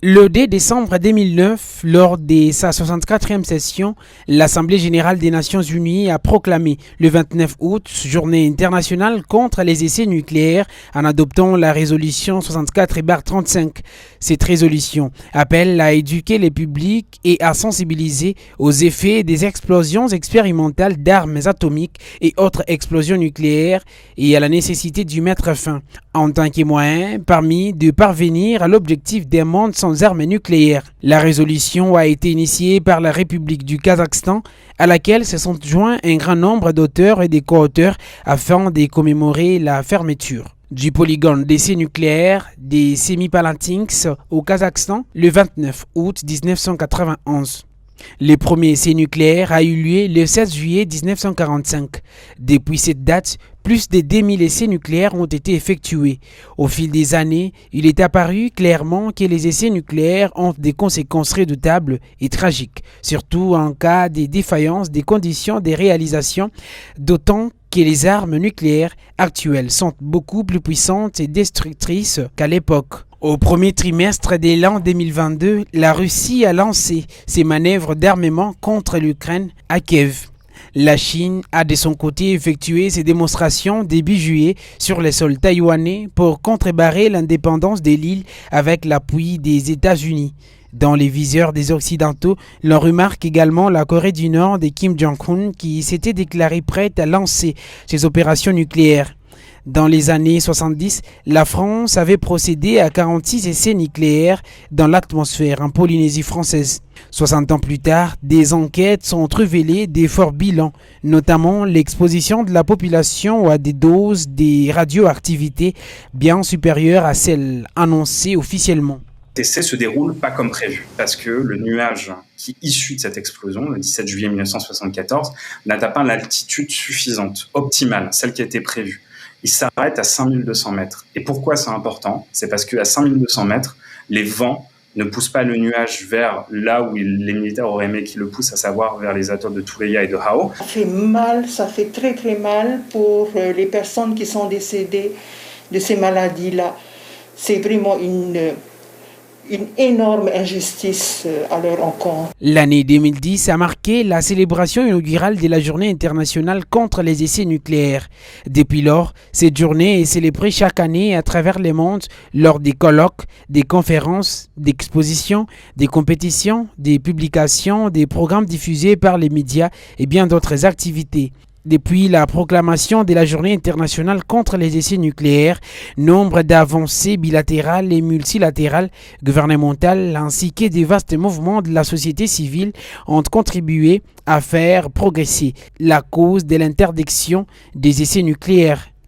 Le 2 décembre 2009, lors de sa 64e session, l'Assemblée générale des Nations unies a proclamé le 29 août Journée internationale contre les essais nucléaires en adoptant la résolution 64/35. Cette résolution appelle à éduquer les publics et à sensibiliser aux effets des explosions expérimentales d'armes atomiques et autres explosions nucléaires et à la nécessité d'y mettre fin, en tant que moyen permis de parvenir à l'objectif d'un monde sans armes nucléaires. La résolution a été initiée par la République du Kazakhstan, à laquelle se sont joints un grand nombre d'auteurs et de co-auteurs afin de commémorer la fermeture du polygone d'essais nucléaires des Semipalatinsk au Kazakhstan le 29 août 1991. Le premier essai nucléaire a eu lieu le 16 juillet 1945. Depuis cette date, plus de 2000 essais nucléaires ont été effectués. Au fil des années, il est apparu clairement que les essais nucléaires ont des conséquences redoutables et tragiques, surtout en cas de défaillance des conditions de réalisation, d'autant que les armes nucléaires actuelles sont beaucoup plus puissantes et destructrices qu'à l'époque. Au premier trimestre de l'an 2022, la Russie a lancé ses manœuvres d'armement contre l'Ukraine à Kiev. La Chine a de son côté effectué ses démonstrations début juillet sur les sols taïwanais pour contrebarrer l'indépendance de l'île avec l'appui des États-Unis. Dans les viseurs des Occidentaux, l'on remarque également la Corée du Nord de Kim Jong-un qui s'était déclarée prête à lancer ses opérations nucléaires. Dans les années 70, la France avait procédé à 46 essais nucléaires dans l'atmosphère en Polynésie française. 60 ans plus tard, des enquêtes sont révélées des forts bilans, notamment l'exposition de la population à des doses de radioactivité bien supérieures à celles annoncées officiellement. L'essai se déroule pas comme prévu, parce que le nuage qui est issu de cette explosion, le 17 juillet 1974, n'atteint pas l'altitude suffisante, optimale, celle qui a été prévue. Il s'arrête à 5200 mètres. Et pourquoi c'est important ? C'est parce qu'à 5200 mètres, les vents ne poussent pas le nuage vers là où les militaires auraient aimé qu'ils le poussent, à savoir vers les atolls de Tuleya et de Hao. Ça fait mal, ça fait très très mal pour les personnes qui sont décédées de ces maladies-là. C'est vraiment une énorme injustice à leur encontre. L'année 2010 a marqué la célébration inaugurale de la Journée internationale contre les essais nucléaires. Depuis lors, cette journée est célébrée chaque année à travers le monde lors des colloques, des conférences, d'expositions, des compétitions, des publications, des programmes diffusés par les médias et bien d'autres activités. Depuis la proclamation de la Journée internationale contre les essais nucléaires, nombre d'avancées bilatérales et multilatérales, gouvernementales ainsi que des vastes mouvements de la société civile ont contribué à faire progresser la cause de l'interdiction des essais nucléaires.